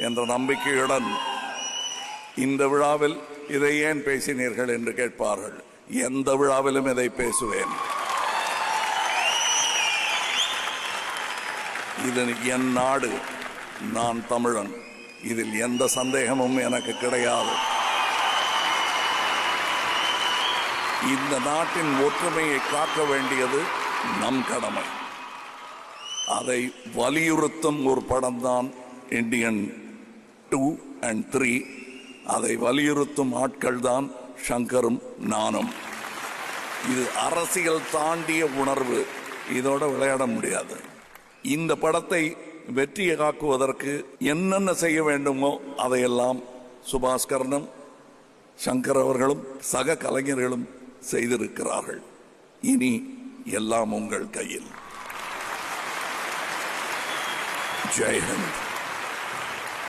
என்ற நம்பிக்கையுடன் இந்த விழாவில் இதை ஏன் பேசினீர்கள் என்று கேட்பார்கள். எந்த விழாவிலும் இதை பேசுவேன். இது என் நாடு, நான் தமிழன், இதில் எந்த சந்தேகமும் எனக்கு கிடையாது. இந்த நாட்டின் ஒற்றுமையை காக்க வேண்டியது நம் கடமை. அதை வலியுறுத்தும் ஒரு படம்தான் இந்தியன் 2 and 3. அதை வலியுறுத்தும் ஆட்கள் தான் சங்கரும் நானும். இது அரசியல் தாண்டிய உணர்வு. இதோட விளையாட முடியாது. இந்த படத்தை வெற்றியை காக்குவதற்கு என்னென்ன செய்ய வேண்டுமோ அதையெல்லாம் சுபாஸ்கரனும் சங்கர் அவர்களும் சக கலைஞர்களும் செய்திருக்கிறார்கள். இனி எல்லாம் உங்கள் கையில். ஜெய் ஹிந்த்.